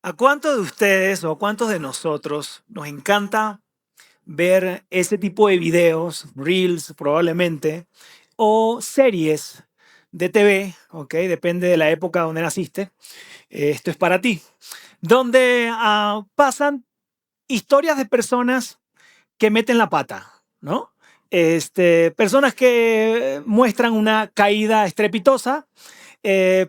¿A cuántos de ustedes o a cuántos de nosotros nos encanta ver ese tipo de videos, reels probablemente, o series de TV, ¿ok? Depende de la época donde naciste. Esto es para ti. Donde pasan historias de personas que meten la pata, ¿no? Personas que muestran una caída estrepitosa,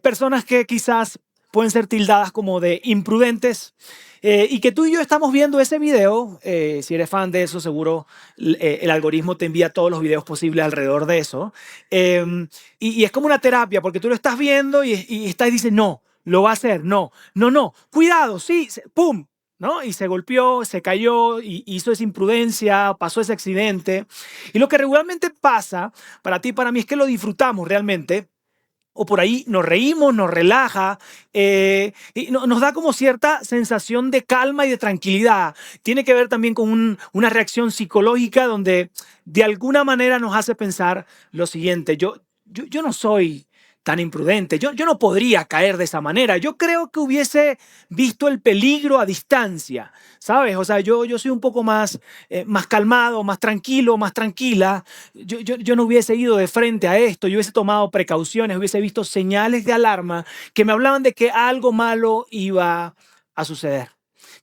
personas que quizás pueden ser tildadas como de imprudentes, y que tú y yo estamos viendo ese video. Si eres fan de eso, seguro el algoritmo te envía todos los videos posibles alrededor de eso. Y es como una terapia, porque tú lo estás viendo y estás y dices, no, lo va a hacer, no, no, no, cuidado, sí, pum, ¿no? Y se golpeó, se cayó, y hizo esa imprudencia, pasó ese accidente. Y lo que regularmente pasa para ti y para mí es que lo disfrutamos realmente, o por ahí nos reímos, nos relaja, y nos da como cierta sensación de calma y de tranquilidad. Tiene que ver también con una reacción psicológica donde de alguna manera nos hace pensar lo siguiente: yo no soy tan imprudente, yo no podría caer de esa manera, yo creo que hubiese visto el peligro a distancia, ¿sabes? O sea, yo soy un poco más calmado, más tranquilo, más tranquila. Yo no hubiese ido de frente a esto, yo hubiese tomado precauciones, hubiese visto señales de alarma que me hablaban de que algo malo iba a suceder.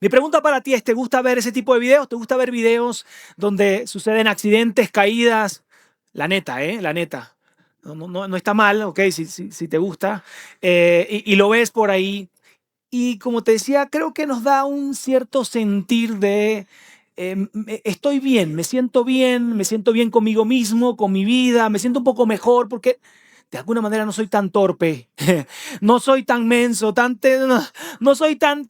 Mi pregunta para ti es: ¿te gusta ver ese tipo de videos? ¿Te gusta ver videos donde suceden accidentes, caídas? La neta, ¿eh? La neta. No está mal, ¿ok? Si te gusta. Y lo ves por ahí. Y como te decía, creo que nos da un cierto sentir de estoy bien, me siento bien conmigo mismo, con mi vida, me siento un poco mejor porque de alguna manera no soy tan torpe, no soy tan menso, no soy tan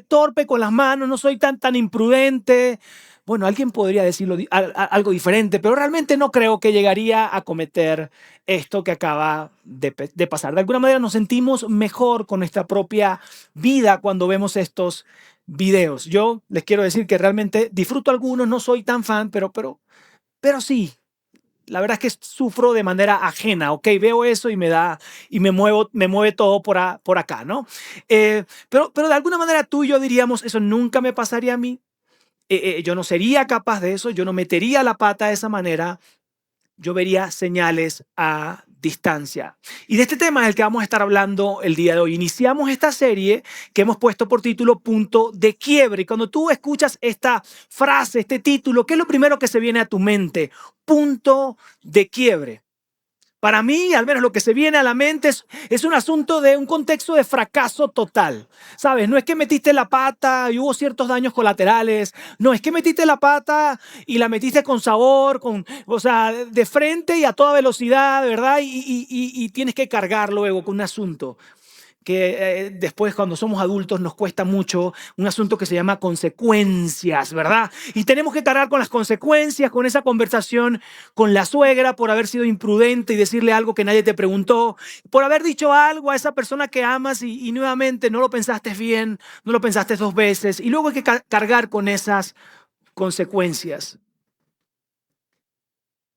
torpe con las manos, no soy tan imprudente. Bueno, alguien podría decirlo algo diferente, pero realmente no creo que llegaría a cometer esto que acaba de pasar. De alguna manera nos sentimos mejor con nuestra propia vida cuando vemos estos videos. Yo les quiero decir que realmente disfruto algunos, no soy tan fan, pero sí. La verdad es que sufro de manera ajena, ¿ok? Veo eso y me mueve todo por acá, ¿no? Pero de alguna manera tú y yo diríamos, eso nunca me pasaría a mí. Yo no sería capaz de eso, yo no metería la pata de esa manera, yo vería señales a distancia. Y de este tema es el que vamos a estar hablando el día de hoy. Iniciamos esta serie que hemos puesto por título Punto de Quiebre. Y cuando tú escuchas esta frase, este título, ¿qué es lo primero que se viene a tu mente? Punto de quiebre. Para mí, al menos lo que se viene a la mente es un asunto de un contexto de fracaso total. ¿Sabes? No es que metiste la pata y hubo ciertos daños colaterales. No, es que metiste la pata y la metiste con sabor, o sea, de frente y a toda velocidad, ¿verdad? Y tienes que cargar luego con un asunto que después, cuando somos adultos, nos cuesta mucho, un asunto que se llama consecuencias, ¿verdad? Y tenemos que cargar con las consecuencias, con esa conversación con la suegra por haber sido imprudente y decirle algo que nadie te preguntó, por haber dicho algo a esa persona que amas y nuevamente no lo pensaste bien, no lo pensaste dos veces, y luego hay que cargar con esas consecuencias.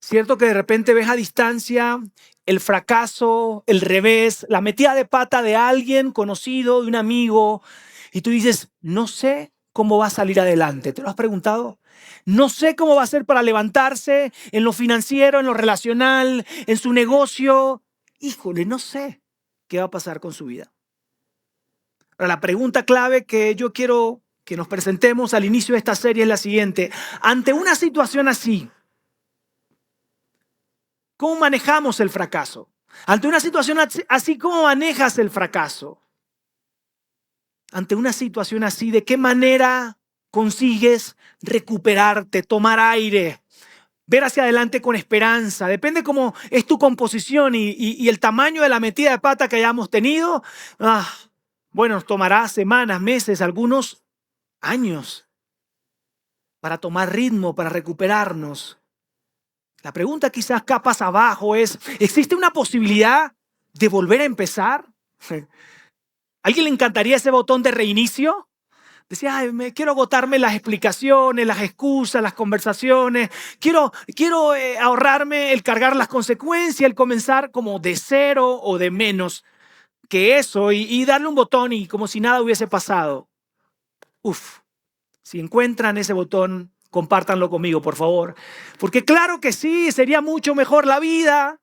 Cierto que de repente ves a distancia el fracaso, el revés, la metida de pata de alguien conocido, de un amigo, y tú dices, no sé cómo va a salir adelante. ¿Te lo has preguntado? No sé cómo va a ser para levantarse en lo financiero, en lo relacional, en su negocio. Híjole, no sé qué va a pasar con su vida. Ahora, la pregunta clave que yo quiero que nos presentemos al inicio de esta serie es la siguiente. Ante una situación así, ¿cómo manejamos el fracaso? Ante una situación así, ¿cómo manejas el fracaso? Ante una situación así, ¿de qué manera consigues recuperarte, tomar aire, ver hacia adelante con esperanza? Depende cómo es tu composición y el tamaño de la metida de pata que hayamos tenido. Ah, bueno, nos tomará semanas, meses, algunos años para tomar ritmo, para recuperarnos. La pregunta quizás capas abajo es, ¿existe una posibilidad de volver a empezar? ¿A alguien le encantaría ese botón de reinicio? Decía, ay, quiero agotarme las explicaciones, las excusas, las conversaciones. Quiero ahorrarme el cargar las consecuencias, el comenzar como de cero o de menos que eso y darle un botón y como si nada hubiese pasado. Uf, si encuentran ese botón, compártanlo conmigo, por favor. Porque claro que sí, sería mucho mejor la vida.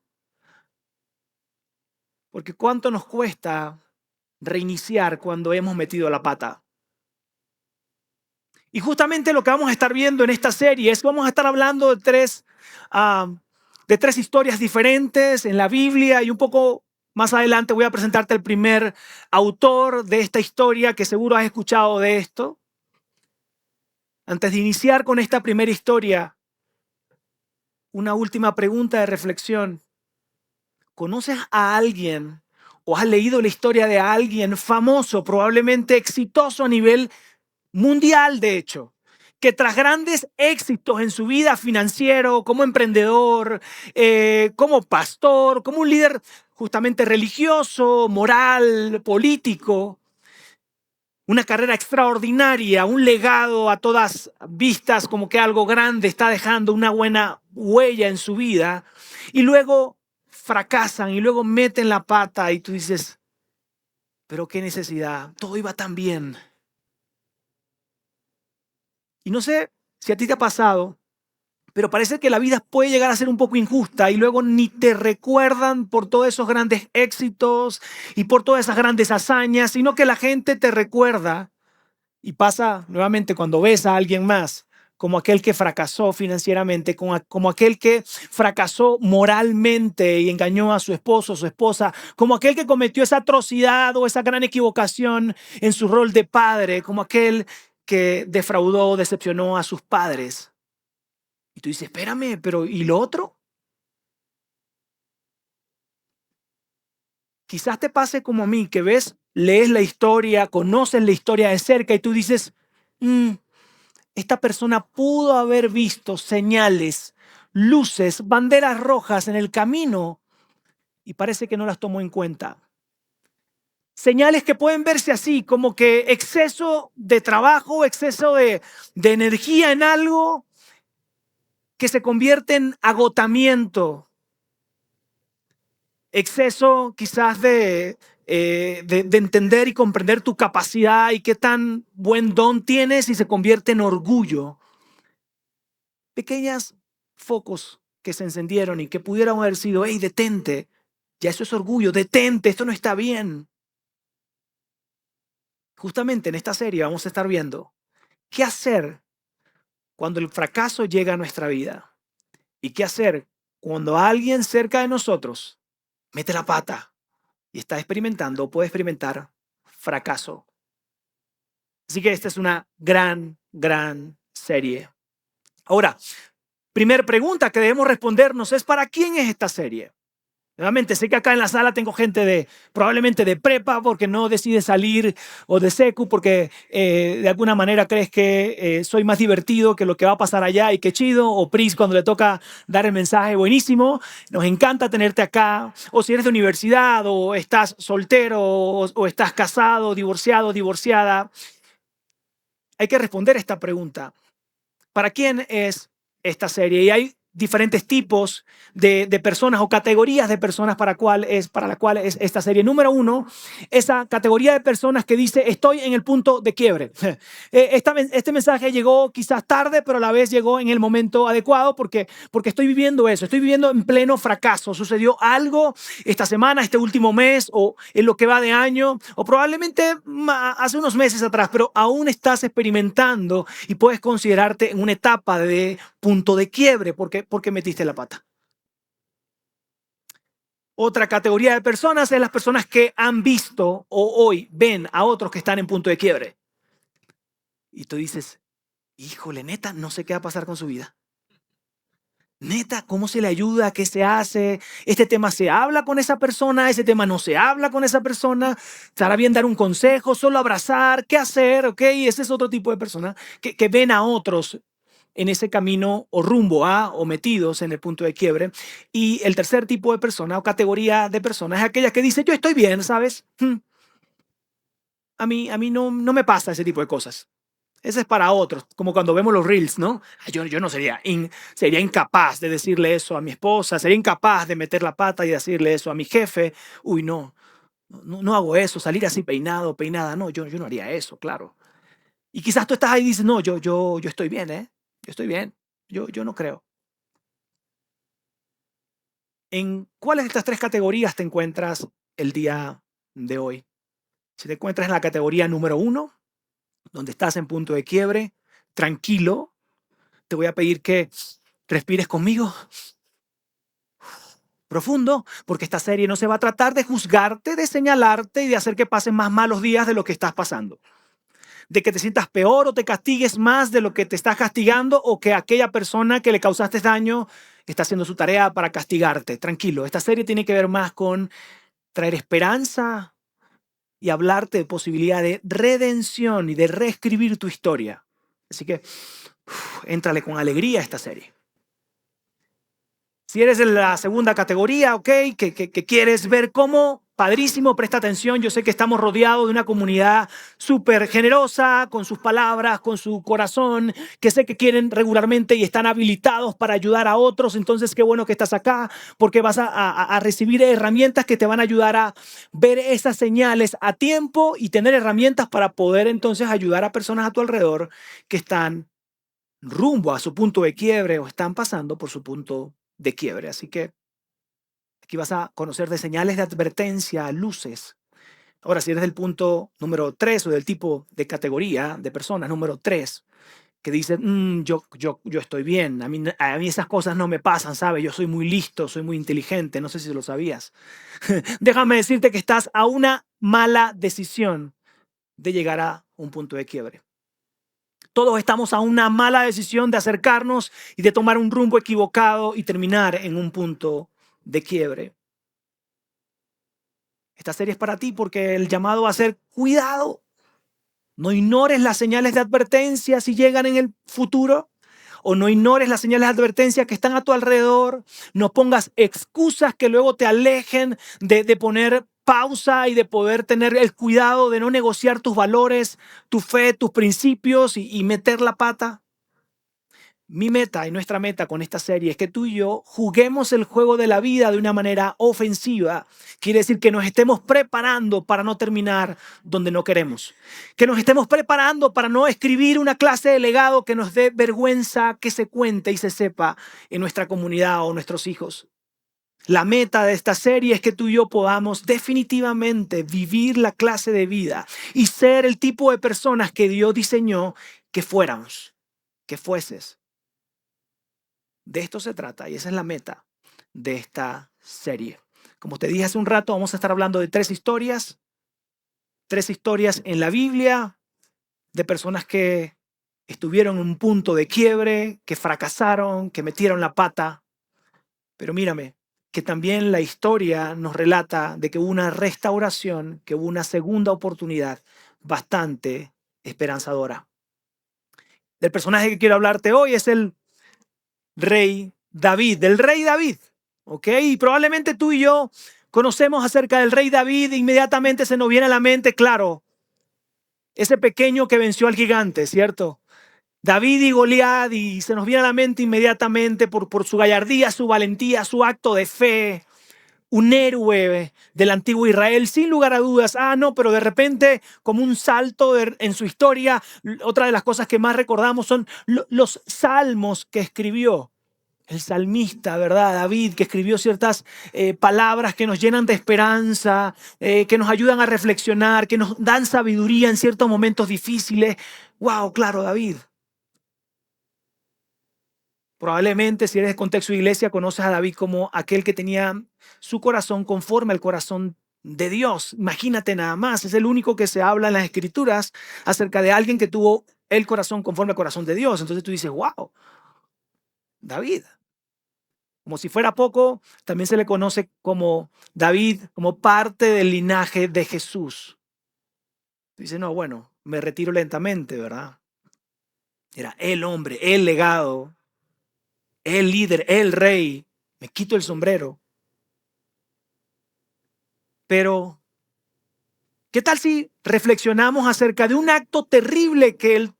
Porque ¿cuánto nos cuesta reiniciar cuando hemos metido la pata? Y justamente lo que vamos a estar viendo en esta serie es que vamos a estar hablando ah, de tres historias diferentes en la Biblia, y un poco más adelante voy a presentarte el primer autor de esta historia, que seguro has escuchado de esto. Antes de iniciar con esta primera historia, una última pregunta de reflexión. ¿Conoces a alguien o has leído la historia de alguien famoso, probablemente exitoso a nivel mundial, de hecho, que tras grandes éxitos en su vida financiero, como emprendedor, como pastor, como un líder justamente religioso, moral, político, una carrera extraordinaria, un legado a todas vistas, como que algo grande está dejando una buena huella en su vida, y luego fracasan y luego meten la pata y tú dices, pero qué necesidad, todo iba tan bien? Y no sé si a ti te ha pasado, pero parece que la vida puede llegar a ser un poco injusta y luego ni te recuerdan por todos esos grandes éxitos y por todas esas grandes hazañas, sino que la gente te recuerda, y pasa nuevamente cuando ves a alguien más, como aquel que fracasó financieramente, como aquel que fracasó moralmente y engañó a su esposo o su esposa, como aquel que cometió esa atrocidad o esa gran equivocación en su rol de padre, como aquel que defraudó o decepcionó a sus padres. Y tú dices, espérame, pero ¿y lo otro? Quizás te pase como a mí, que lees la historia, conoces la historia de cerca y tú dices, esta persona pudo haber visto señales, luces, banderas rojas en el camino y parece que no las tomó en cuenta. Señales que pueden verse así, como que exceso de trabajo, exceso de energía en algo que se convierte en agotamiento. Exceso quizás de entender y comprender tu capacidad y qué tan buen don tienes y se convierte en orgullo. Pequeños focos que se encendieron y que pudieran haber sido, hey, detente, ya eso es orgullo, detente, esto no está bien. Justamente en esta serie vamos a estar viendo qué hacer cuando el fracaso llega a nuestra vida y qué hacer cuando alguien cerca de nosotros mete la pata y está experimentando o puede experimentar fracaso. Así que esta es una gran serie. Ahora, primera pregunta que debemos respondernos es, ¿para quién es esta serie? Nuevamente, sé que acá en la sala tengo gente probablemente de prepa, porque no decide salir, o de secu porque de alguna manera crees que soy más divertido que lo que va a pasar allá y qué chido, o Pris cuando le toca dar el mensaje, buenísimo, nos encanta tenerte acá, o si eres de universidad, o estás soltero, o estás casado, divorciado, divorciada. Hay que responder esta pregunta. ¿Para quién es esta serie? Y hay diferentes tipos de personas o categorías de personas para la cual es esta serie. Número uno, esa categoría de personas que dice, estoy en el punto de quiebre. Este mensaje llegó quizás tarde, pero a la vez llegó en el momento adecuado porque estoy viviendo eso, estoy viviendo en pleno fracaso. Sucedió algo esta semana, este último mes, o en lo que va de año, o probablemente hace unos meses atrás, pero aún estás experimentando y puedes considerarte en una etapa de punto de quiebre porque metiste la pata. Otra categoría de personas es las personas que han visto o hoy ven a otros que están en punto de quiebre. Y tú dices, híjole, neta, no sé qué va a pasar con su vida. Neta, ¿cómo se le ayuda? ¿Qué se hace? ¿Este tema se habla con esa persona? ¿Ese tema no se habla con esa persona? ¿Estará bien dar un consejo? ¿Solo abrazar? ¿Qué hacer? ¿Ok? Ese es otro tipo de persona que ven a otros en ese camino o rumbo o metidos en el punto de quiebre. Y el tercer tipo de persona o categoría de personas es aquella que dice, yo estoy bien, ¿sabes? A mí no me pasa ese tipo de cosas. Ese es para otros, como cuando vemos los reels, ¿no? Yo no sería incapaz de decirle eso a mi esposa, sería incapaz de meter la pata y decirle eso a mi jefe. Uy, no hago eso, salir así peinado, peinada, no, yo no haría eso, claro. Y quizás tú estás ahí y dices, no, yo estoy bien, ¿eh? Yo estoy bien. Yo no creo. ¿En cuáles de estas tres categorías te encuentras el día de hoy? Si te encuentras en la categoría número uno, donde estás en punto de quiebre, tranquilo, te voy a pedir que respires conmigo profundo, porque esta serie no se va a tratar de juzgarte, de señalarte y de hacer que pases más malos días de lo que estás pasando. De que te sientas peor o te castigues más de lo que te estás castigando o que aquella persona que le causaste daño está haciendo su tarea para castigarte. Tranquilo, esta serie tiene que ver más con traer esperanza y hablarte de posibilidad de redención y de reescribir tu historia. Así que, éntrale con alegría a esta serie. Si eres de la segunda categoría, ok, que quieres ver cómo, padrísimo, presta atención. Yo sé que estamos rodeados de una comunidad súper generosa, con sus palabras, con su corazón, que sé que quieren regularmente y están habilitados para ayudar a otros. Entonces, qué bueno que estás acá, porque vas a recibir herramientas que te van a ayudar a ver esas señales a tiempo y tener herramientas para poder entonces ayudar a personas a tu alrededor que están rumbo a su punto de quiebre o están pasando por su punto de quiebre. Así que aquí vas a conocer de señales de advertencia, luces. Ahora, si eres del punto número 3 o del tipo de categoría de personas número 3 que dicen, yo estoy bien, a mí esas cosas no me pasan, ¿sabes? Yo soy muy listo, soy muy inteligente, no sé si lo sabías. Déjame decirte que estás a una mala decisión de llegar a un punto de quiebre. Todos estamos a una mala decisión de acercarnos y de tomar un rumbo equivocado y terminar en un punto de quiebre. Esta serie es para ti porque el llamado va a ser cuidado. No ignores las señales de advertencia si llegan en el futuro, o no ignores las señales de advertencia que están a tu alrededor. No pongas excusas que luego te alejen de poner pausa y de poder tener el cuidado de no negociar tus valores, tu fe, tus principios y meter la pata. Mi meta y nuestra meta con esta serie es que tú y yo juguemos el juego de la vida de una manera ofensiva. Quiere decir que nos estemos preparando para no terminar donde no queremos. Que nos estemos preparando para no escribir una clase de legado que nos dé vergüenza que se cuente y se sepa en nuestra comunidad o nuestros hijos. La meta de esta serie es que tú y yo podamos definitivamente vivir la clase de vida y ser el tipo de personas que Dios diseñó que fuéramos, que fueses. De esto se trata y esa es la meta de esta serie. Como te dije hace un rato, vamos a estar hablando de tres historias en la Biblia de personas que estuvieron en un punto de quiebre, que fracasaron, que metieron la pata. Pero mírame, que también la historia nos relata de que hubo una restauración, que hubo una segunda oportunidad bastante esperanzadora. El personaje que quiero hablarte hoy es el rey David, del rey David, ¿ok? Y probablemente tú y yo conocemos acerca del rey David e inmediatamente se nos viene a la mente, claro, ese pequeño que venció al gigante, ¿cierto? David y Goliat, y se nos viene a la mente inmediatamente por su gallardía, su valentía, su acto de fe, un héroe del antiguo Israel, sin lugar a dudas. No, pero de repente, como un salto en su historia, otra de las cosas que más recordamos son los salmos que escribió. El salmista, ¿verdad? David, que escribió ciertas palabras que nos llenan de esperanza, que nos ayudan a reflexionar, que nos dan sabiduría en ciertos momentos difíciles. ¡Wow! Claro, David. Probablemente, si eres de contexto de iglesia, conoces a David como aquel que tenía su corazón conforme al corazón de Dios. Imagínate nada más, es el único que se habla en las escrituras acerca de alguien que tuvo el corazón conforme al corazón de Dios. Entonces tú dices, wow, David. Como si fuera poco, también se le conoce como David, como parte del linaje de Jesús. Dice, no, bueno, me retiro lentamente, ¿verdad? Era el hombre, el legado, el líder, el rey. Me quito el sombrero. Pero, ¿qué tal si reflexionamos acerca de un acto terrible que él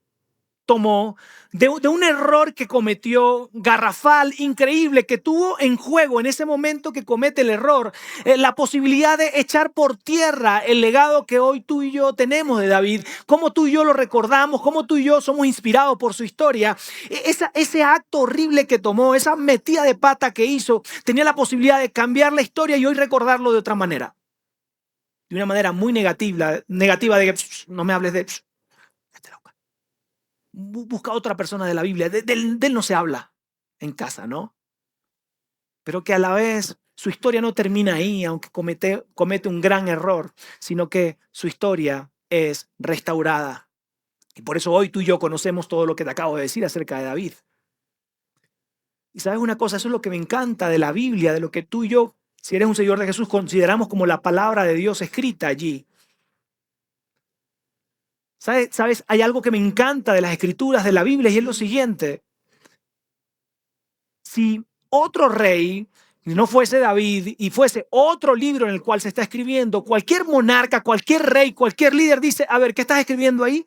tomó de un error que cometió garrafal, increíble, que tuvo en juego en ese momento que comete el error, la posibilidad de echar por tierra el legado que hoy tú y yo tenemos de David, cómo tú y yo lo recordamos, cómo tú y yo somos inspirados por su historia. Ese acto horrible que tomó, esa metida de pata que hizo, tenía la posibilidad de cambiar la historia y hoy recordarlo de otra manera. De una manera muy negativa de que no me hables de... Busca otra persona de la Biblia. De él no se habla en casa, ¿no? Pero que a la vez su historia no termina ahí, aunque comete un gran error, sino que su historia es restaurada. Y por eso hoy tú y yo conocemos todo lo que te acabo de decir acerca de David. Y sabes una cosa, eso es lo que me encanta de la Biblia, de lo que tú y yo, si eres un seguidor de Jesús, consideramos como la palabra de Dios escrita allí. ¿Sabes? Hay algo que me encanta de las escrituras de la Biblia y es lo siguiente. Si otro rey no fuese David y fuese otro libro en el cual se está escribiendo, cualquier monarca, cualquier rey, cualquier líder dice, a ver, ¿qué estás escribiendo ahí?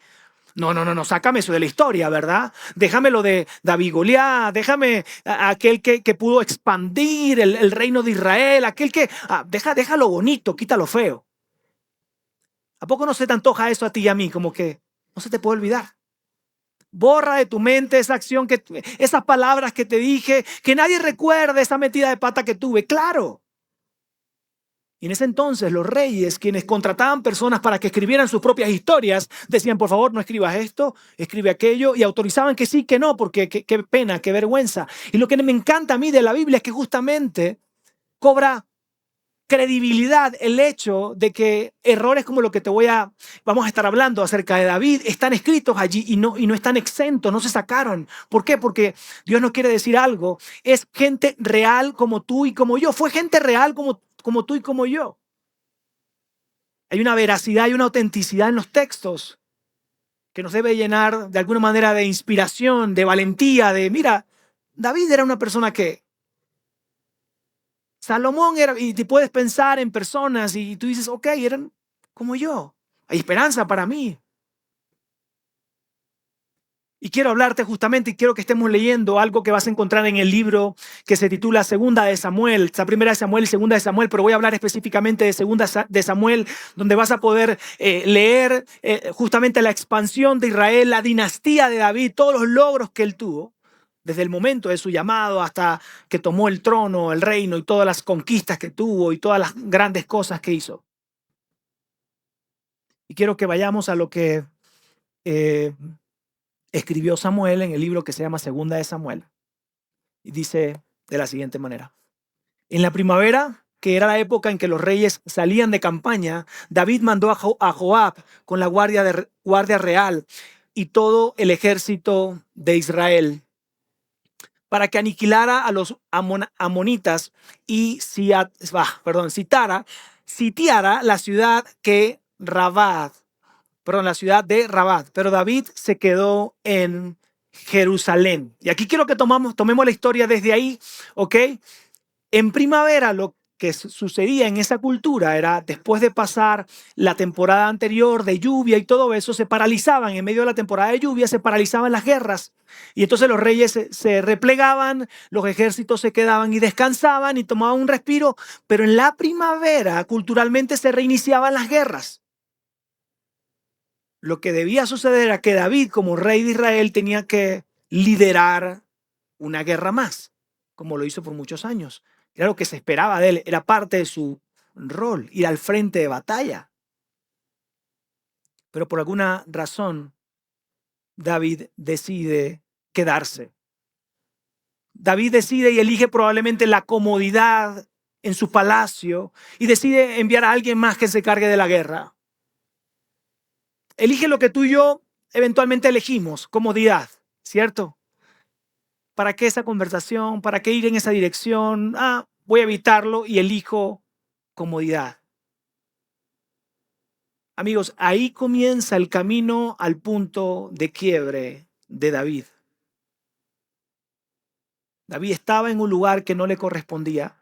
No, sácame eso de la historia, ¿verdad? Déjame lo de David Goliat, déjame aquel que pudo expandir el reino de Israel, aquel que, deja lo bonito, quita lo feo. ¿A poco no se te antoja eso a ti y a mí? Como que no se te puede olvidar. Borra de tu mente esa acción, esas palabras que te dije, que nadie recuerde esa metida de pata que tuve. Claro. Y en ese entonces los reyes, quienes contrataban personas para que escribieran sus propias historias, decían, por favor, no escribas esto, escribe aquello, y autorizaban que sí, que no, porque qué pena, qué vergüenza. Y lo que me encanta a mí de la Biblia es que justamente cobra credibilidad el hecho de que errores como lo que vamos a estar hablando acerca de David están escritos allí y no están exentos, no se sacaron. ¿Por qué? Porque Dios nos quiere decir algo. Es gente real como tú y como yo. Fue gente real como tú y como yo. Hay una veracidad y una autenticidad en los textos que nos debe llenar de alguna manera de inspiración, de valentía, mira, David era una persona que Salomón era, y te puedes pensar en personas y tú dices, ok, eran como yo. Hay esperanza para mí. Y quiero hablarte justamente y quiero que estemos leyendo algo que vas a encontrar en el libro que se titula Segunda de Samuel. Está Primera de Samuel y Segunda de Samuel, pero voy a hablar específicamente de Segunda de Samuel, donde vas a poder leer justamente la expansión de Israel, la dinastía de David, todos los logros que él tuvo. Desde el momento de su llamado hasta que tomó el trono, el reino y todas las conquistas que tuvo y todas las grandes cosas que hizo. Y quiero que vayamos a lo que escribió Samuel en el libro que se llama Segunda de Samuel. Y dice de la siguiente manera. En la primavera, que era la época en que los reyes salían de campaña, David mandó a Joab con la guardia real y todo el ejército de Israel para que aniquilara a los amonitas y sitiara la ciudad la ciudad de Rabat. Pero David se quedó en Jerusalén. Y aquí quiero que tomemos la historia desde ahí, ¿ok? En primavera lo que sucedía en esa cultura era, después de pasar la temporada anterior de lluvia y todo eso, se paralizaban, en medio de la temporada de lluvia se paralizaban las guerras. Y entonces los reyes se replegaban, los ejércitos se quedaban y descansaban y tomaban un respiro, pero en la primavera culturalmente se reiniciaban las guerras. Lo que debía suceder era que David, como rey de Israel, tenía que liderar una guerra más, como lo hizo por muchos años. Era lo que se esperaba de él, era parte de su rol, ir al frente de batalla. Pero por alguna razón, David decide quedarse. David decide y elige probablemente la comodidad en su palacio y decide enviar a alguien más que se cargue de la guerra. Elige lo que tú y yo eventualmente elegimos, comodidad, ¿cierto? ¿Para qué esa conversación? ¿Para qué ir en esa dirección? Voy a evitarlo y elijo comodidad. Amigos, ahí comienza el camino al punto de quiebre de David. David estaba en un lugar que no le correspondía.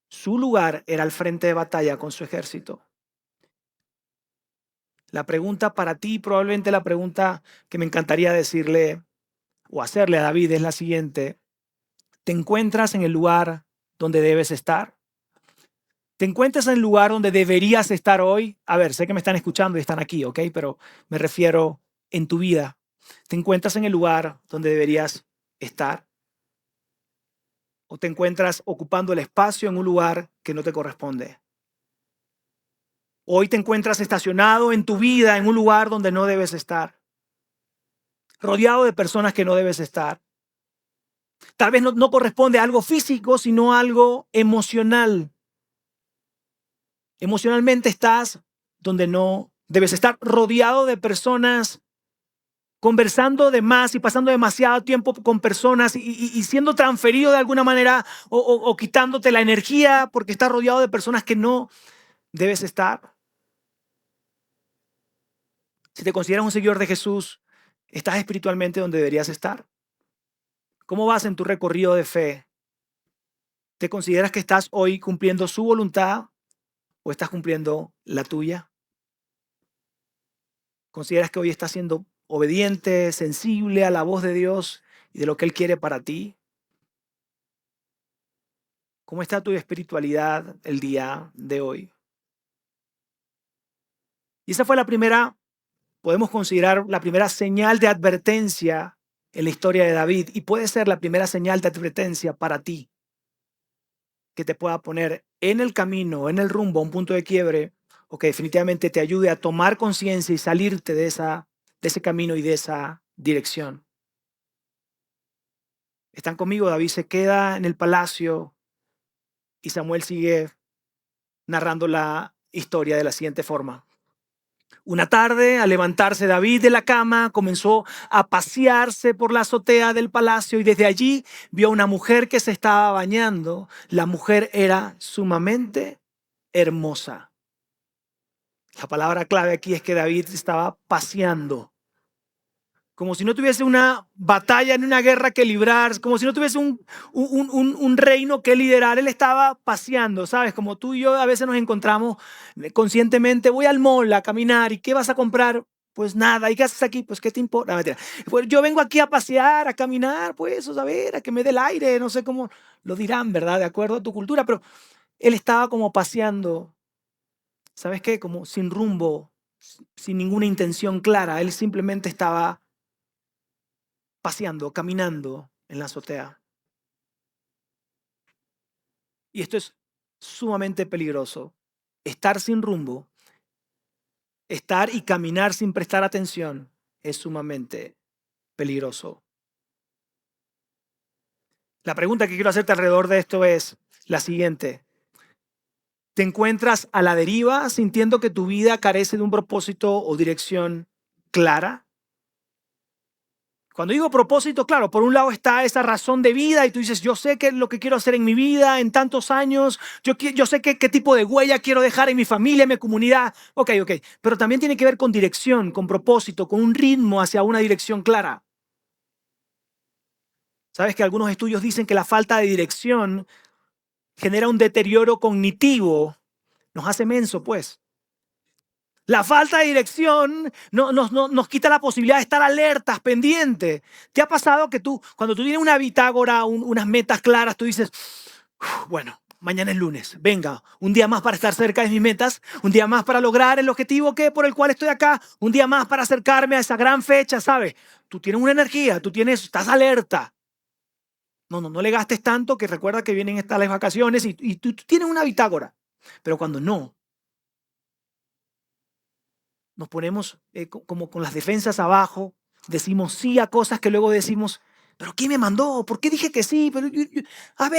Su lugar era al frente de batalla con su ejército. La pregunta para ti, probablemente la pregunta que me encantaría decirle o hacerle a David es la siguiente. ¿Te encuentras en el lugar donde debes estar? ¿Te encuentras en el lugar donde deberías estar hoy? A ver, sé que me están escuchando y están aquí, ¿ok? Pero me refiero en tu vida. ¿Te encuentras en el lugar donde deberías estar? ¿O te encuentras ocupando el espacio en un lugar que no te corresponde? Hoy te encuentras estacionado en tu vida en un lugar donde no debes estar, rodeado de personas que no debes estar. Tal vez no corresponde a algo físico, sino a algo emocional. Emocionalmente estás donde no debes estar, rodeado de personas, conversando de más y pasando demasiado tiempo con personas y siendo transferido de alguna manera o quitándote la energía porque estás rodeado de personas que no debes estar. Si te consideras un seguidor de Jesús, ¿estás espiritualmente donde deberías estar? ¿Cómo vas en tu recorrido de fe? ¿Te consideras que estás hoy cumpliendo su voluntad o estás cumpliendo la tuya? ¿Consideras que hoy estás siendo obediente, sensible a la voz de Dios y de lo que Él quiere para ti? ¿Cómo está tu espiritualidad el día de hoy? Y esa fue la primera, podemos considerar la primera señal de advertencia en la historia de David y puede ser la primera señal de advertencia para ti que te pueda poner en el camino, en el rumbo, a un punto de quiebre o que definitivamente te ayude a tomar conciencia y salirte de ese camino y de esa dirección. Están conmigo, David se queda en el palacio y Samuel sigue narrando la historia de la siguiente forma. Una tarde, al levantarse David de la cama, comenzó a pasearse por la azotea del palacio y desde allí vio a una mujer que se estaba bañando. La mujer era sumamente hermosa. La palabra clave aquí es que David estaba paseando. Como si no tuviese una batalla ni una guerra que librar, como si no tuviese un reino que liderar. Él estaba paseando, ¿sabes? Como tú y yo a veces nos encontramos conscientemente, voy al mall a caminar y ¿qué vas a comprar? Pues nada, ¿y qué haces aquí? Pues ¿qué te importa? No, mentira. Pues yo vengo aquí a pasear, a caminar, pues, a ver, a que me dé el aire, no sé cómo lo dirán, ¿verdad? De acuerdo a tu cultura, pero él estaba como paseando, ¿sabes qué? Como sin rumbo, sin ninguna intención clara. Él simplemente estaba paseando, caminando en la azotea. Y esto es sumamente peligroso. Estar sin rumbo, estar y caminar sin prestar atención es sumamente peligroso. La pregunta que quiero hacerte alrededor de esto es la siguiente. ¿Te encuentras a la deriva sintiendo que tu vida carece de un propósito o dirección clara? Cuando digo propósito, claro, por un lado está esa razón de vida y tú dices, yo sé qué es lo que quiero hacer en mi vida en tantos años, yo sé qué tipo de huella quiero dejar en mi familia, en mi comunidad. Ok, pero también tiene que ver con dirección, con propósito, con un ritmo hacia una dirección clara. Sabes que algunos estudios dicen que la falta de dirección genera un deterioro cognitivo, nos hace menso, pues. La falta de dirección nos quita la posibilidad de estar alertas, pendientes. ¿Te ha pasado que tú, cuando tú tienes una bitácora, unas metas claras, tú dices, bueno, mañana es lunes, venga, un día más para estar cerca de mis metas, un día más para lograr el objetivo por el cual estoy acá, un día más para acercarme a esa gran fecha, ¿sabes? Tú tienes una energía, estás alerta. No le gastes tanto que recuerda que vienen estas las vacaciones y tú tienes una bitácora. Pero cuando no, nos ponemos como con las defensas abajo, decimos sí a cosas que luego decimos, ¿pero quién me mandó? ¿Por qué dije que sí? Pero a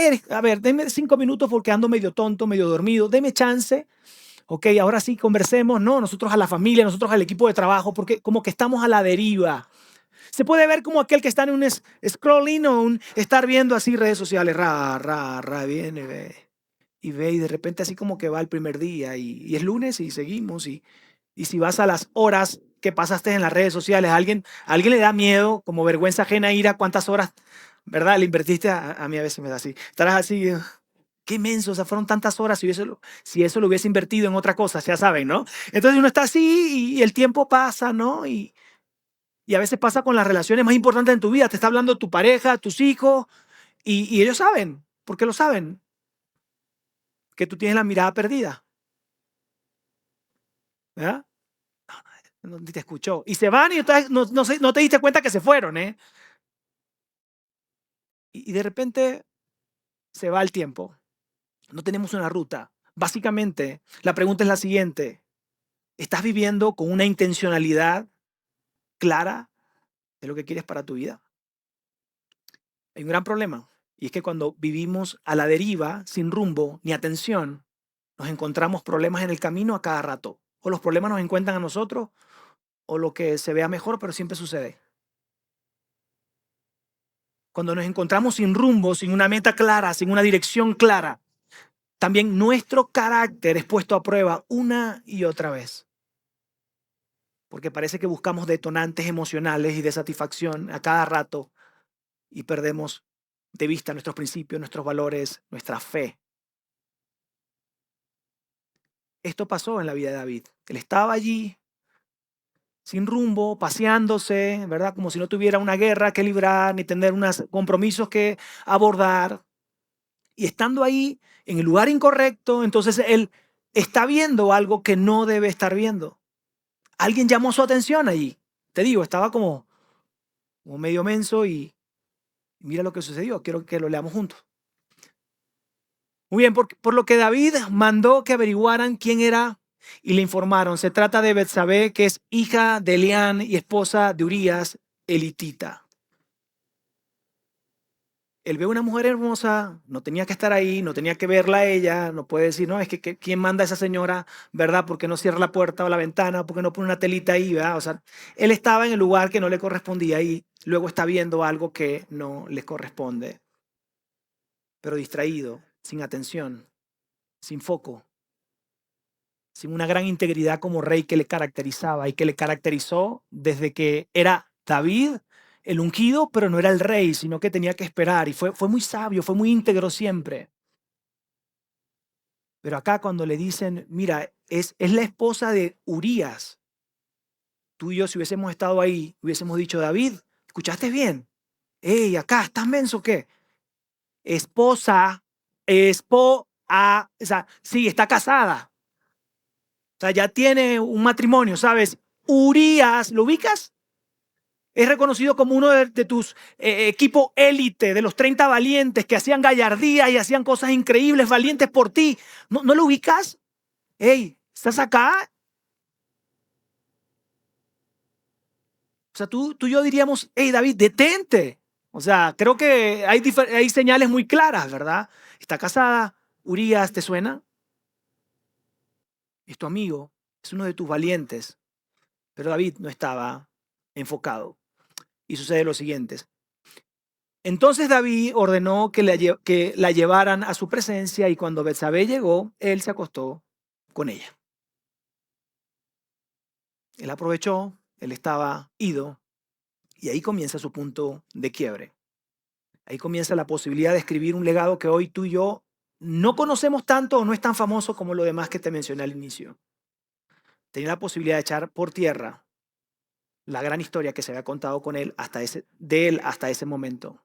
ver, denme 5 minutos porque ando medio tonto, medio dormido, deme chance. Ok, ahora sí conversemos, no, nosotros a la familia, nosotros al equipo de trabajo, porque como que estamos a la deriva. Se puede ver como aquel que está en un scrolling o estar viendo así redes sociales, viene, ve, y ve, y de repente así como que va el primer día y es lunes y seguimos y si vas a las horas que pasaste en las redes sociales, a alguien le da miedo, como vergüenza ajena, ir a cuántas horas, ¿verdad? Le invertiste, a mí a veces me da así. Estarás así, qué menso, o sea, fueron tantas horas si eso lo hubiese invertido en otra cosa, ya saben, ¿no? Entonces uno está así y el tiempo pasa, ¿no? Y a veces pasa con las relaciones más importantes en tu vida. Te está hablando tu pareja, tus hijos, y ellos saben, porque lo saben, que tú tienes la mirada perdida, ¿verdad? No, ni te escuchó. Y se van y no te diste cuenta que se fueron, ¿eh? Y de repente se va el tiempo. No tenemos una ruta. Básicamente, la pregunta es la siguiente. ¿Estás viviendo con una intencionalidad clara de lo que quieres para tu vida? Hay un gran problema. Y es que cuando vivimos a la deriva, sin rumbo ni atención, nos encontramos problemas en el camino a cada rato. O los problemas nos encuentran a nosotros, o lo que se vea mejor, pero siempre sucede. Cuando nos encontramos sin rumbo, sin una meta clara, sin una dirección clara, también nuestro carácter es puesto a prueba una y otra vez. Porque parece que buscamos detonantes emocionales y de satisfacción a cada rato y perdemos de vista nuestros principios, nuestros valores, nuestra fe. Esto pasó en la vida de David. Él estaba allí sin rumbo, paseándose, ¿verdad? Como si no tuviera una guerra que librar, ni tener unos compromisos que abordar. Y estando ahí en el lugar incorrecto, entonces él está viendo algo que no debe estar viendo. Alguien llamó su atención allí. Te digo, estaba como medio menso y mira lo que sucedió. Quiero que lo leamos juntos. Muy bien, por lo que David mandó que averiguaran quién era y le informaron. Se trata de Betsabé, que es hija de Elián y esposa de Urías, elitita. Él ve una mujer hermosa, no tenía que estar ahí, no tenía que verla a ella, no puede decir, no, es que ¿quién manda a esa señora, verdad? ¿Por qué no cierra la puerta o la ventana? ¿Por qué no pone una telita ahí, verdad? O sea, él estaba en el lugar que no le correspondía y luego está viendo algo que no le corresponde, pero distraído, sin atención, sin foco, sin una gran integridad como rey que le caracterizaba y que le caracterizó desde que era David el ungido, pero no era el rey, sino que tenía que esperar. Y fue muy sabio, fue muy íntegro siempre. Pero acá cuando le dicen, mira, es la esposa de Urías, tú y yo si hubiésemos estado ahí, hubiésemos dicho, David, ¿escuchaste bien? Ey, acá, ¿estás menso o qué? Esposa, o sea, sí, está casada. O sea, ya tiene un matrimonio, ¿sabes? Urías, ¿lo ubicas? Es reconocido como uno de tus equipo élite, de los 30 valientes que hacían gallardía y hacían cosas increíbles, valientes por ti. ¿No lo ubicas? Hey, ¿estás acá? O sea, tú y yo diríamos, hey, David, detente. O sea, creo que hay señales muy claras, ¿verdad? Está casada, Urías, ¿te suena? Es tu amigo, es uno de tus valientes. Pero David no estaba enfocado. Y sucede lo siguiente. Entonces David ordenó que la llevaran a su presencia y cuando Betsabé llegó, él se acostó con ella. Él aprovechó, él estaba ido y ahí comienza su punto de quiebre. Ahí comienza la posibilidad de escribir un legado que hoy tú y yo no conocemos tanto o no es tan famoso como lo demás que te mencioné al inicio. Tenía la posibilidad de echar por tierra la gran historia que se había contado con él de él hasta ese momento.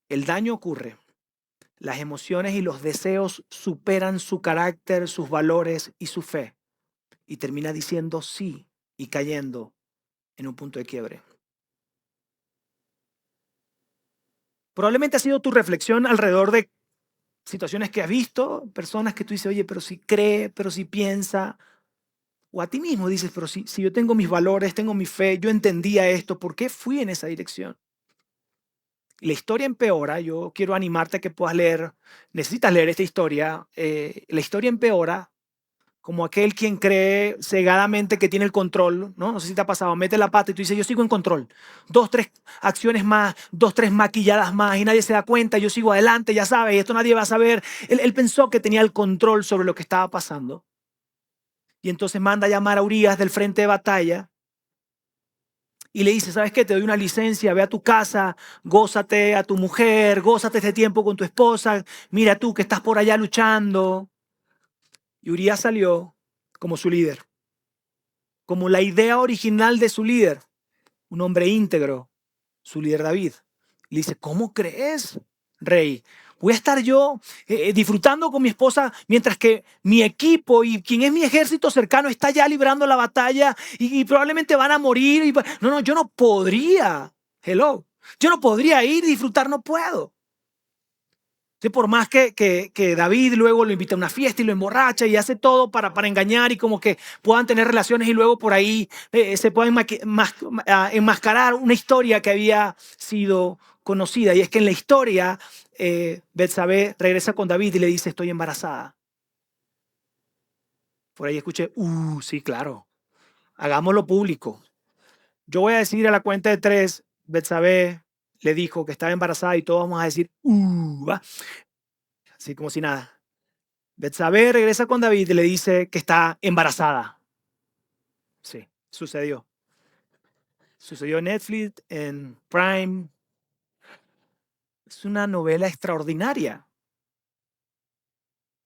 El daño ocurre. Las emociones y los deseos superan su carácter, sus valores y su fe. Y termina diciendo sí y cayendo en un punto de quiebre. Probablemente ha sido tu reflexión alrededor de situaciones que has visto, personas que tú dices, oye, pero si cree, pero si piensa. O a ti mismo dices, pero si yo tengo mis valores, tengo mi fe, yo entendía esto, ¿por qué fui en esa dirección? La historia empeora, yo quiero animarte a que puedas leer, necesitas leer esta historia, la historia empeora como aquel quien cree cegadamente que tiene el control, ¿no? No sé si te ha pasado, mete la pata y tú dices, yo sigo en control. 2, 3 acciones más, 2, 3 maquilladas más y nadie se da cuenta, yo sigo adelante, ya sabes, esto nadie va a saber. Él pensó que tenía el control sobre lo que estaba pasando. Y entonces manda a llamar a Urías del frente de batalla y le dice, ¿sabes qué? Te doy una licencia, ve a tu casa, gózate a tu mujer, gózate este tiempo con tu esposa, mira tú que estás por allá luchando. Y Urías salió como su líder, como la idea original de su líder, un hombre íntegro, su líder David. Le dice, ¿cómo crees, rey? Voy a estar yo disfrutando con mi esposa mientras que mi equipo y quien es mi ejército cercano está ya librando la batalla y probablemente van a morir. No, no, yo no podría. Hello. Yo no podría ir y disfrutar, no puedo. Sí, por más que David luego lo invita a una fiesta y lo emborracha y hace todo para engañar y como que puedan tener relaciones y luego por ahí se pueda enmascarar una historia que había sido conocida. Y es que en la historia Betsabé regresa con David y le dice, estoy embarazada. Por ahí escuché, sí, claro, hagámoslo público. Yo voy a decir a la cuenta de 3, Betsabé le dijo que estaba embarazada y todos vamos a decir, va, así como si nada. Betsabé regresa con David y le dice que está embarazada. Sí, sucedió. Sucedió en Netflix, en Prime. Es una novela extraordinaria.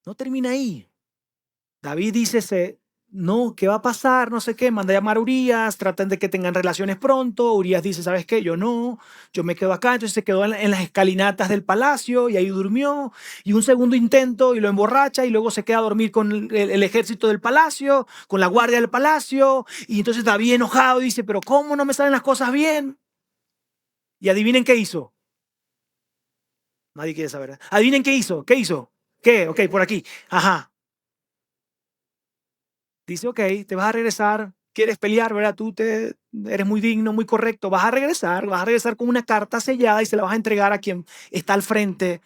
No termina ahí. David dice, no, ¿qué va a pasar? No sé qué, manda a llamar a Urías, tratan de que tengan relaciones pronto. Urías dice, ¿sabes qué? Yo no, yo me quedo acá. Entonces se quedó en las escalinatas del palacio y ahí durmió. Y un segundo intento y lo emborracha y luego se queda a dormir con el ejército del palacio, con la guardia del palacio. Y entonces David enojado dice, pero ¿cómo no me salen las cosas bien? Y adivinen qué hizo. Nadie quiere saber. Adivinen qué hizo. ¿Qué hizo? ¿Qué? Ok, por aquí. Ajá. Dice, ok, te vas a regresar, quieres pelear, ¿verdad? Eres muy digno, muy correcto, vas a regresar con una carta sellada y se la vas a entregar a quien está al frente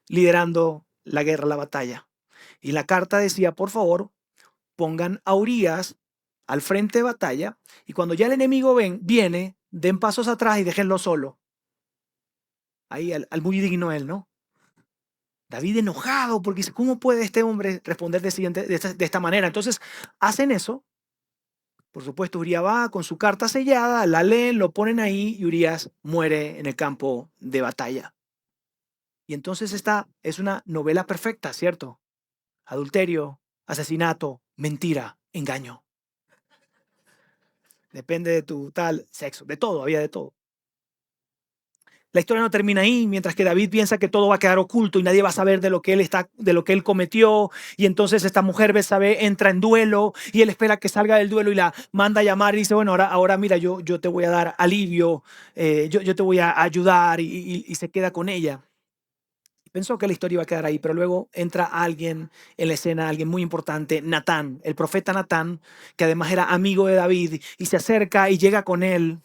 liderando la guerra, la batalla. Y la carta decía, por favor, pongan a Urías al frente de batalla y cuando ya el enemigo viene, den pasos atrás y déjenlo solo. Ahí al muy digno él, ¿no? David enojado porque dice, ¿cómo puede este hombre responder de esta manera? Entonces hacen eso. Por supuesto, Urías va con su carta sellada, la leen, lo ponen ahí y Urías muere en el campo de batalla. Y entonces esta es una novela perfecta, ¿cierto? Adulterio, asesinato, mentira, engaño. Depende de tu tal sexo, de todo, había de todo. La historia no termina ahí, mientras que David piensa que todo va a quedar oculto y nadie va a saber de lo que él cometió. Y entonces esta mujer Betsabé entra en duelo y él espera que salga del duelo y la manda a llamar y dice, bueno, ahora mira, yo te voy a dar alivio, yo te voy a ayudar y se queda con ella. Pensó que la historia iba a quedar ahí, pero luego entra alguien en la escena, alguien muy importante, Natán, el profeta Natán, que además era amigo de David y se acerca y llega con él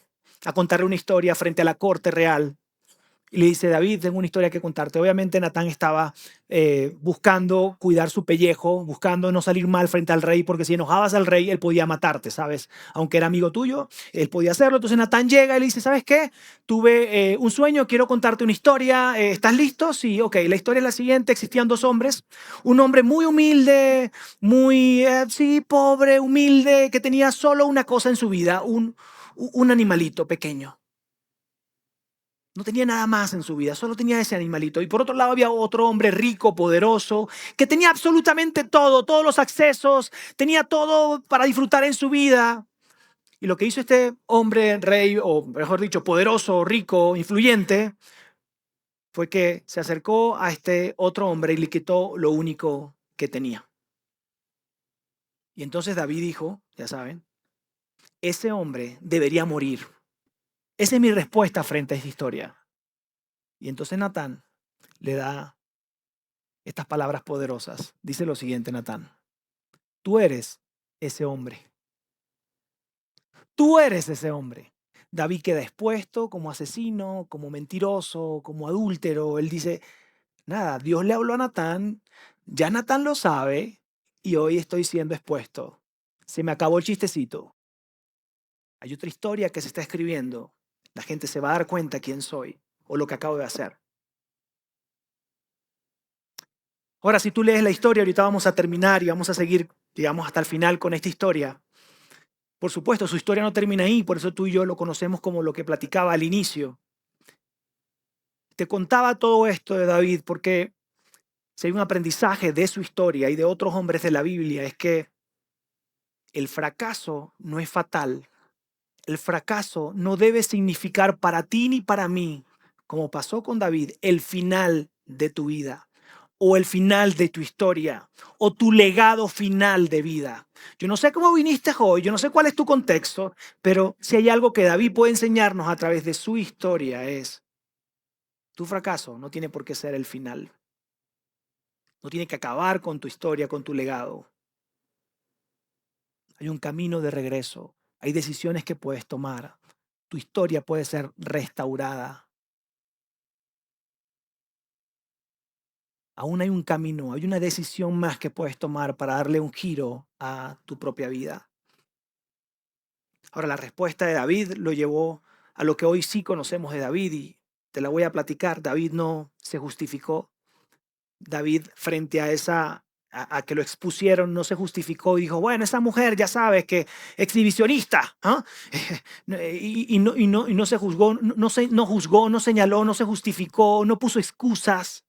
a contarle una historia frente a la corte real. Y le dice, David, tengo una historia que contarte. Obviamente Natán estaba buscando cuidar su pellejo, buscando no salir mal frente al rey, porque si enojabas al rey, él podía matarte, ¿sabes? Aunque era amigo tuyo, él podía hacerlo. Entonces Natán llega y le dice, ¿sabes qué? Tuve un sueño, quiero contarte una historia. ¿Estás listo? Sí, ok. La historia es la siguiente. Existían dos hombres. Un hombre muy humilde, muy, sí, pobre, humilde, que tenía solo una cosa en su vida, un animalito pequeño. No tenía nada más en su vida, solo tenía ese animalito. Y por otro lado había otro hombre rico, poderoso, que tenía absolutamente todo, todos los accesos, tenía todo para disfrutar en su vida. Y lo que hizo este hombre rey, o mejor dicho, poderoso, rico, influyente, fue que se acercó a este otro hombre y le quitó lo único que tenía. Y entonces David dijo, ya saben, ese hombre debería morir. Esa es mi respuesta frente a esta historia. Y entonces Natán le da estas palabras poderosas. Dice lo siguiente, Natán. Tú eres ese hombre. Tú eres ese hombre. David queda expuesto como asesino, como mentiroso, como adúltero. Él dice, nada, Dios le habló a Natán, ya Natán lo sabe y hoy estoy siendo expuesto. Se me acabó el chistecito. Hay otra historia que se está escribiendo. La gente se va a dar cuenta quién soy o lo que acabo de hacer. Ahora, si tú lees la historia, ahorita vamos a terminar y vamos a seguir, digamos, hasta el final con esta historia. Por supuesto, su historia no termina ahí, por eso tú y yo lo conocemos como lo que platicaba al inicio. Te contaba todo esto de David porque si hay un aprendizaje de su historia y de otros hombres de la Biblia es que el fracaso no es fatal. El fracaso no debe significar para ti ni para mí, como pasó con David, el final de tu vida o el final de tu historia o tu legado final de vida. Yo no sé cómo viniste hoy, yo no sé cuál es tu contexto, pero si hay algo que David puede enseñarnos a través de su historia es, tu fracaso no tiene por qué ser el final. No tiene que acabar con tu historia, con tu legado. Hay un camino de regreso. Hay decisiones que puedes tomar. Tu historia puede ser restaurada. Aún hay un camino, hay una decisión más que puedes tomar para darle un giro a tu propia vida. Ahora, la respuesta de David lo llevó a lo que hoy sí conocemos de David y te la voy a platicar. David no se justificó. David, frente a a que lo expusieron, no se justificó y dijo, bueno, esa mujer ya sabes que exhibicionista, ¿ah? Y no se juzgó, no juzgó, no señaló, no se justificó, no puso excusas.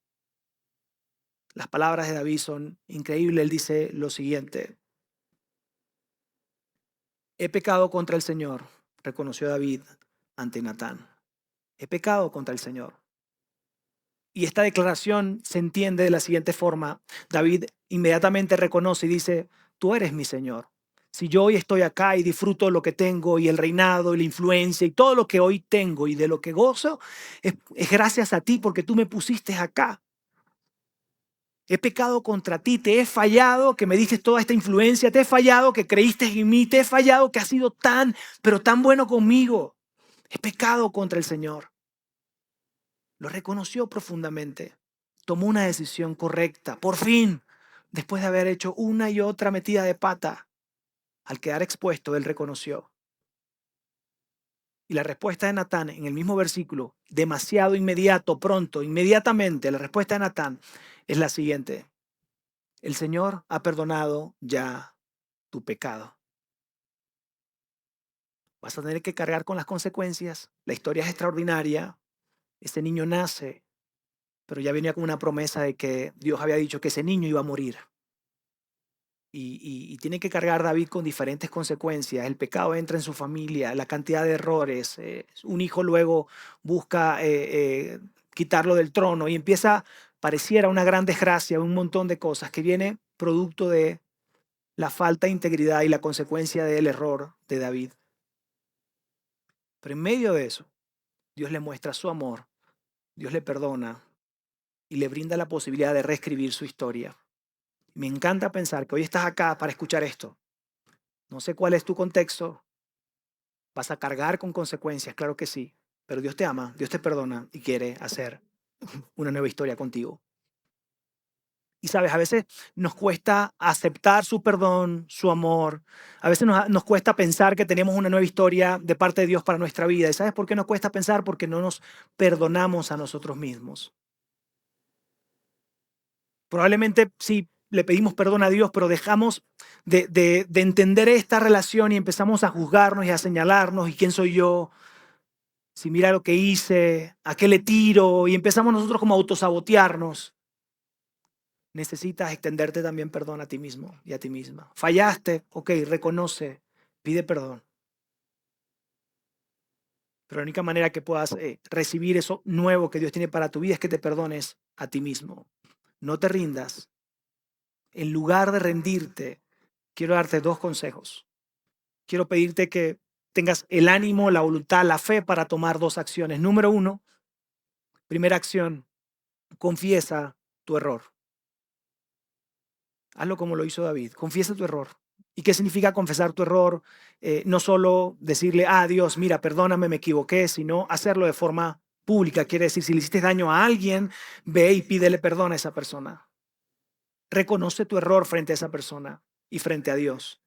Las palabras de David son increíbles. Él dice lo siguiente: he pecado contra el Señor, reconoció David ante Natán. He pecado contra el Señor. Y esta declaración se entiende de la siguiente forma. David inmediatamente reconoce y dice, tú eres mi Señor. Si yo hoy estoy acá y disfruto lo que tengo y el reinado y la influencia y todo lo que hoy tengo y de lo que gozo, es gracias a ti porque tú me pusiste acá. He pecado contra ti, te he fallado que me diste toda esta influencia, te he fallado que creíste en mí, te he fallado que has sido tan, pero tan bueno conmigo. He pecado contra el Señor. Lo reconoció profundamente. Tomó una decisión correcta, por fin, después de haber hecho una y otra metida de pata. Al quedar expuesto, él reconoció. Y la respuesta de Natán en el mismo versículo, demasiado inmediato, pronto, inmediatamente, la respuesta de Natán es la siguiente. El Señor ha perdonado ya tu pecado. Vas a tener que cargar con las consecuencias. La historia es extraordinaria. Ese niño nace, pero ya venía con una promesa de que Dios había dicho que ese niño iba a morir. Y tiene que cargar David con diferentes consecuencias. El pecado entra en su familia, la cantidad de errores. Un hijo luego busca quitarlo del trono y empieza, pareciera una gran desgracia, un montón de cosas que viene producto de la falta de integridad y la consecuencia del error de David. Pero en medio de eso, Dios le muestra su amor, Dios le perdona y le brinda la posibilidad de reescribir su historia. Me encanta pensar que hoy estás acá para escuchar esto. No sé cuál es tu contexto, vas a cargar con consecuencias, claro que sí, pero Dios te ama, Dios te perdona y quiere hacer una nueva historia contigo. Y sabes, a veces nos cuesta aceptar su perdón, su amor. A veces nos cuesta pensar que tenemos una nueva historia de parte de Dios para nuestra vida. ¿Y sabes por qué nos cuesta pensar? Porque no nos perdonamos a nosotros mismos. Probablemente sí le pedimos perdón a Dios, pero dejamos de entender esta relación y empezamos a juzgarnos y a señalarnos. ¿Y quién soy yo? Si mira lo que hice, ¿a qué le tiro? Y empezamos nosotros como a autosabotearnos. Necesitas extenderte también perdón a ti mismo y a ti misma. Fallaste, ok, reconoce, pide perdón. Pero la única manera que puedas recibir eso nuevo que Dios tiene para tu vida es que te perdones a ti mismo. No te rindas. En lugar de rendirte, quiero darte dos consejos. Quiero pedirte que tengas el ánimo, la voluntad, la fe para tomar dos acciones. Número uno, primera acción, confiesa tu error. Hazlo como lo hizo David. Confiesa tu error. ¿Y qué significa confesar tu error? No solo decirle, Dios, mira, perdóname, me equivoqué, sino hacerlo de forma pública. Quiere decir, si le hiciste daño a alguien, ve y pídele perdón a esa persona. Reconoce tu error frente a esa persona y frente a Dios.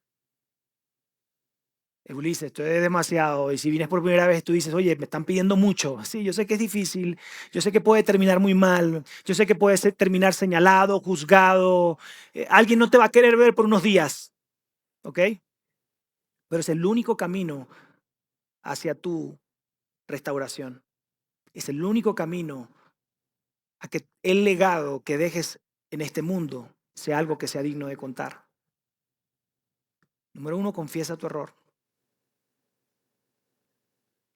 Ulises, esto es demasiado. Y si vienes por primera vez, tú dices, oye, me están pidiendo mucho. Sí, yo sé que es difícil. Yo sé que puede terminar muy mal. Yo sé que puede terminar señalado, juzgado. Alguien no te va a querer ver por unos días. ¿Ok? pero es el único camino hacia tu restauración. Es el único camino a que el legado que dejes en este mundo sea algo que sea digno de contar. Número uno, confiesa tu error.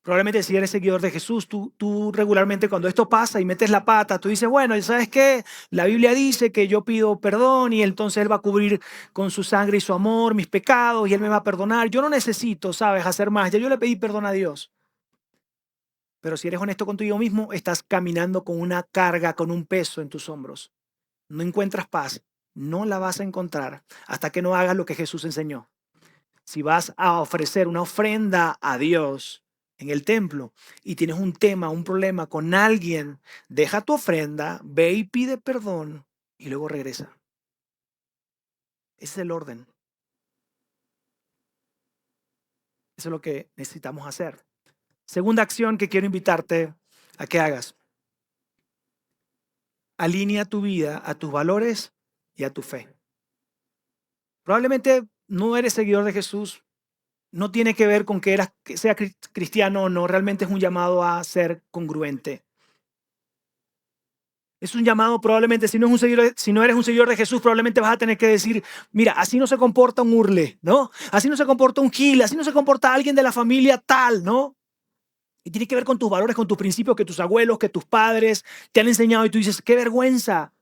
Probablemente si eres seguidor de Jesús, tú regularmente cuando esto pasa y metes la pata, tú dices, bueno, ¿sabes qué? La Biblia dice que yo pido perdón y entonces Él va a cubrir con su sangre y su amor mis pecados y Él me va a perdonar. Yo no necesito, ¿sabes?, hacer más. Ya yo le pedí perdón a Dios. Pero si eres honesto contigo mismo, estás caminando con una carga, con un peso en tus hombros. No encuentras paz, no la vas a encontrar hasta que no hagas lo que Jesús enseñó. Si vas a ofrecer una ofrenda a Dios en el templo y tienes un tema, un problema con alguien, deja tu ofrenda, ve y pide perdón y luego regresa. Ese es el orden. Eso es lo que necesitamos hacer. Segunda acción que quiero invitarte a que hagas. Alinea tu vida a tus valores y a tu fe. Probablemente no eres seguidor de Jesús. No tiene que ver con que sea cristiano o no. Realmente es un llamado a ser congruente. Es un llamado probablemente, si no eres un seguidor de Jesús, probablemente vas a tener que decir, mira, así no se comporta un hurle, ¿no? Así no se comporta un gil, así no se comporta alguien de la familia tal, ¿no? Y tiene que ver con tus valores, con tus principios, que tus abuelos, que tus padres te han enseñado y tú dices, qué vergüenza.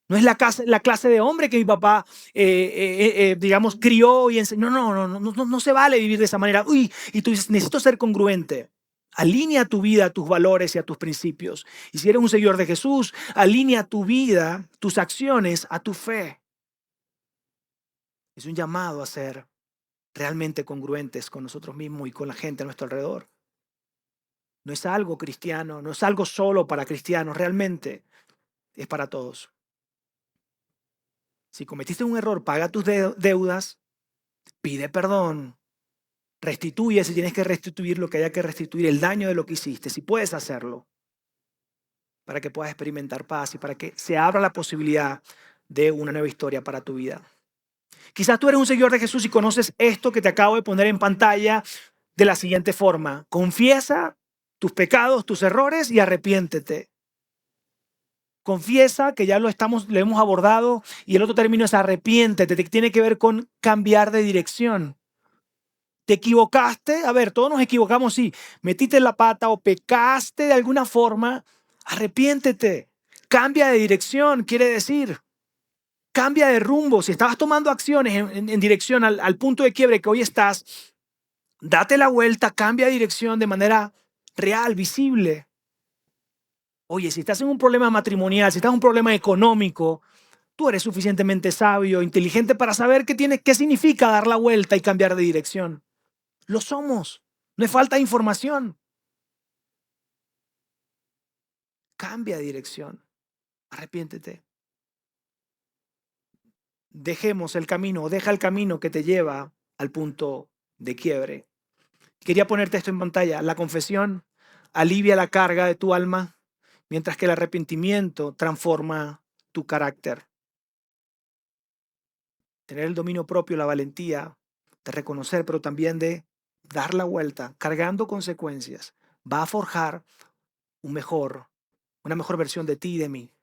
No es la clase de hombre que mi papá, digamos, crió y enseñó. No se vale vivir de esa manera. Uy, y tú dices, necesito ser congruente. Alinea tu vida a tus valores y a tus principios. Y si eres un seguidor de Jesús, alinea tu vida, tus acciones a tu fe. Es un llamado a ser realmente congruentes con nosotros mismos y con la gente a nuestro alrededor. No es algo cristiano, no es algo solo para cristianos, realmente es para todos. Si cometiste un error, paga tus deudas, pide perdón, restituye si tienes que restituir lo que haya que restituir, el daño de lo que hiciste, si puedes hacerlo, para que puedas experimentar paz y para que se abra la posibilidad de una nueva historia para tu vida. Quizás tú eres un seguidor de Jesús y conoces esto que te acabo de poner en pantalla de la siguiente forma. Confiesa tus pecados, tus errores y arrepiéntete. Confiesa, que ya lo hemos abordado, y el otro término es arrepiéntete, que tiene que ver con cambiar de dirección. ¿Te equivocaste? A ver, todos nos equivocamos, sí. Metiste la pata o pecaste de alguna forma, arrepiéntete. Cambia de dirección, quiere decir. Cambia de rumbo. Si estabas tomando acciones en dirección al punto de quiebre que hoy estás, date la vuelta, cambia de dirección de manera real, visible. Oye, si estás en un problema matrimonial, si estás en un problema económico, tú eres suficientemente sabio, inteligente para saber qué significa dar la vuelta y cambiar de dirección. Lo somos. No es falta de información. Cambia de dirección. Arrepiéntete. Dejemos el camino, deja el camino que te lleva al punto de quiebre. Quería ponerte esto en pantalla. La confesión alivia la carga de tu alma, mientras que el arrepentimiento transforma tu carácter. Tener el dominio propio, la valentía de reconocer, pero también de dar la vuelta, cargando consecuencias, va a forjar una mejor versión de ti y de mí.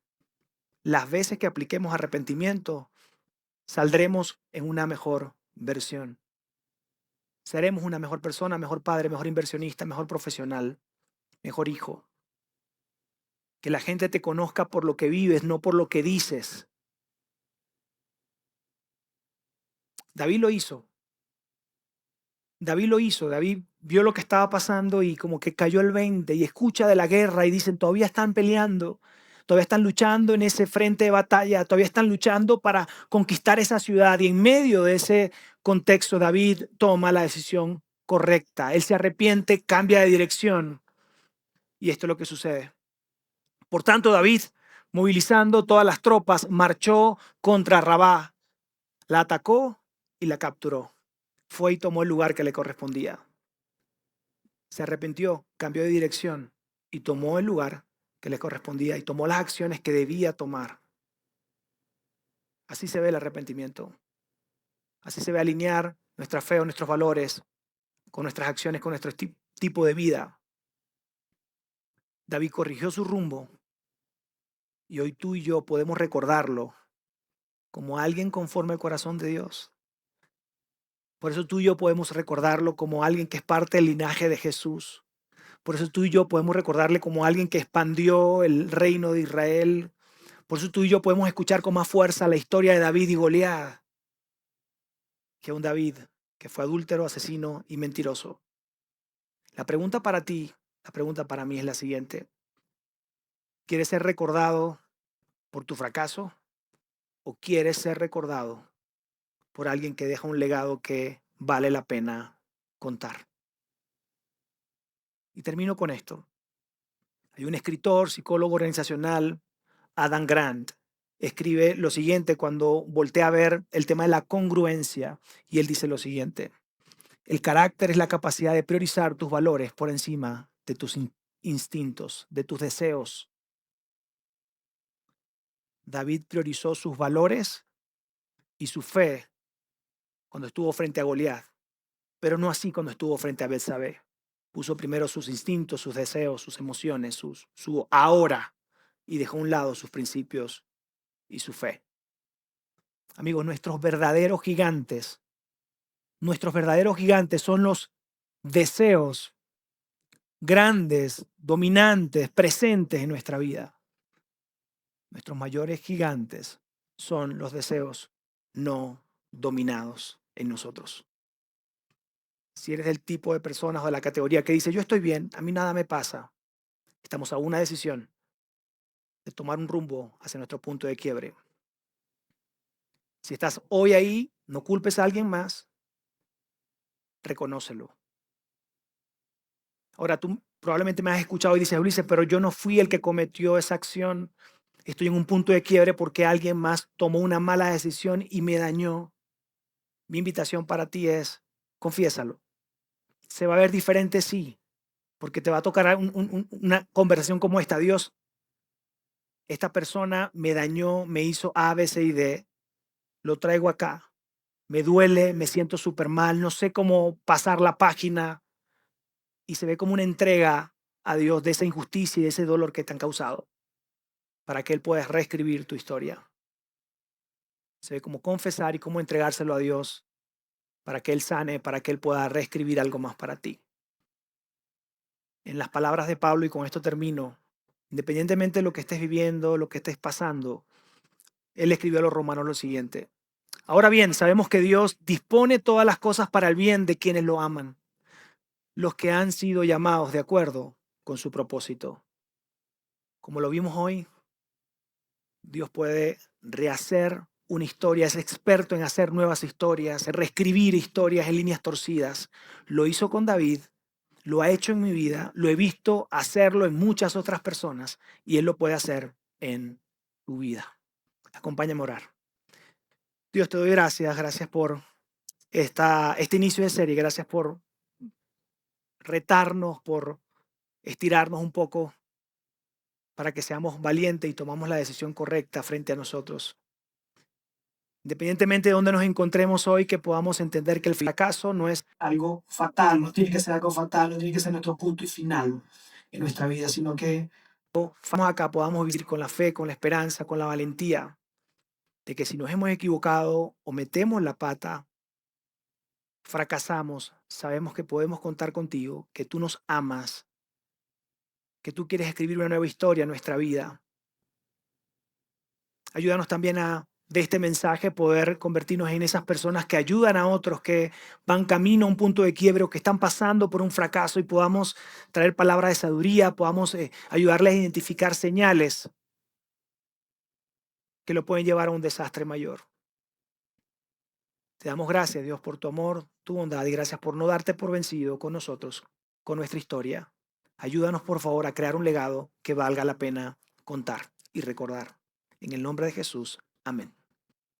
Las veces que apliquemos arrepentimiento, saldremos en una mejor versión. Seremos una mejor persona, mejor padre, mejor inversionista, mejor profesional, mejor hijo. Que la gente te conozca por lo que vives, no por lo que dices. David lo hizo. David vio lo que estaba pasando y como que cayó el 20 y escucha de la guerra y dicen, todavía están peleando, todavía están luchando en ese frente de batalla, todavía están luchando para conquistar esa ciudad, y en medio de ese contexto David toma la decisión correcta. Él se arrepiente, cambia de dirección, y esto es lo que sucede. Por tanto, David, movilizando todas las tropas, marchó contra Rabá, la atacó y la capturó. Fue y tomó el lugar que le correspondía. Se arrepintió, cambió de dirección y tomó el lugar que le correspondía y tomó las acciones que debía tomar. Así se ve el arrepentimiento. Así se ve alinear nuestra fe o nuestros valores, con nuestras acciones, con nuestro tipo de vida. David corrigió su rumbo y hoy tú y yo podemos recordarlo como alguien conforme al corazón de Dios. Por eso tú y yo podemos recordarlo como alguien que es parte del linaje de Jesús. Por eso tú y yo podemos recordarle como alguien que expandió el reino de Israel. Por eso tú y yo podemos escuchar con más fuerza la historia de David y Goliat que un David que fue adúltero, asesino y mentiroso. La pregunta para ti, la pregunta para mí es la siguiente. ¿Quieres ser recordado por tu fracaso o quieres ser recordado por alguien que deja un legado que vale la pena contar? Y termino con esto. Hay un escritor, psicólogo organizacional, Adam Grant, escribe lo siguiente cuando voltea a ver el tema de la congruencia y él dice lo siguiente: el carácter es la capacidad de priorizar tus valores por encima de tus instintos, de tus deseos. David priorizó sus valores y su fe cuando estuvo frente a Goliat, pero no así cuando estuvo frente a Betsabé. Puso primero sus instintos, sus deseos, sus emociones, su ahora, y dejó a un lado sus principios y su fe. Amigos, nuestros verdaderos gigantes son los deseos grandes, dominantes, presentes en nuestra vida. Nuestros mayores gigantes son los deseos no dominados en nosotros. Si eres del tipo de personas o de la categoría que dice, yo estoy bien, a mí nada me pasa, estamos a una decisión de tomar un rumbo hacia nuestro punto de quiebre. Si estás hoy ahí, no culpes a alguien más, reconócelo. Ahora tú probablemente me has escuchado y dices, Ulises, pero yo no fui el que cometió esa acción. Estoy en un punto de quiebre porque alguien más tomó una mala decisión y me dañó. Mi invitación para ti es, confiésalo. Se va a ver diferente, sí, porque te va a tocar una conversación como esta. Dios, esta persona me dañó, me hizo A, B, C y D. Lo traigo acá. Me duele, me siento súper mal, no sé cómo pasar la página. Y se ve como una entrega a Dios de esa injusticia y de ese dolor que te han causado, para que Él pueda reescribir tu historia. Se ve como confesar y cómo entregárselo a Dios para que Él sane, para que Él pueda reescribir algo más para ti. En las palabras de Pablo, y con esto termino, independientemente de lo que estés viviendo, lo que estés pasando, Él escribió a los romanos lo siguiente: ahora bien, sabemos que Dios dispone todas las cosas para el bien de quienes lo aman, los que han sido llamados de acuerdo con su propósito. Como lo vimos hoy, Dios puede rehacer una historia, es experto en hacer nuevas historias, en reescribir historias en líneas torcidas. Lo hizo con David, lo ha hecho en mi vida, lo he visto hacerlo en muchas otras personas y Él lo puede hacer en tu vida. Acompáñame a orar. Dios, te doy gracias, gracias por este inicio de serie, gracias por retarnos, por estirarnos un poco para que seamos valientes y tomamos la decisión correcta frente a nosotros. Independientemente de dónde nos encontremos hoy, que podamos entender que el fracaso no es algo fatal, no tiene que ser algo fatal, no tiene que ser nuestro punto y final en nuestra vida, sino que vamos acá, podamos vivir con la fe, con la esperanza, con la valentía de que si nos hemos equivocado o metemos la pata, fracasamos, sabemos que podemos contar contigo, que tú nos amas, que tú quieres escribir una nueva historia en nuestra vida. Ayúdanos también a, de este mensaje, poder convertirnos en esas personas que ayudan a otros, que van camino a un punto de quiebre o que están pasando por un fracaso y podamos traer palabras de sabiduría, podamos ayudarles a identificar señales que lo pueden llevar a un desastre mayor. Te damos gracias, Dios, por tu amor, tu bondad y gracias por no darte por vencido con nosotros, con nuestra historia. Ayúdanos, por favor, a crear un legado que valga la pena contar y recordar. En el nombre de Jesús. Amén.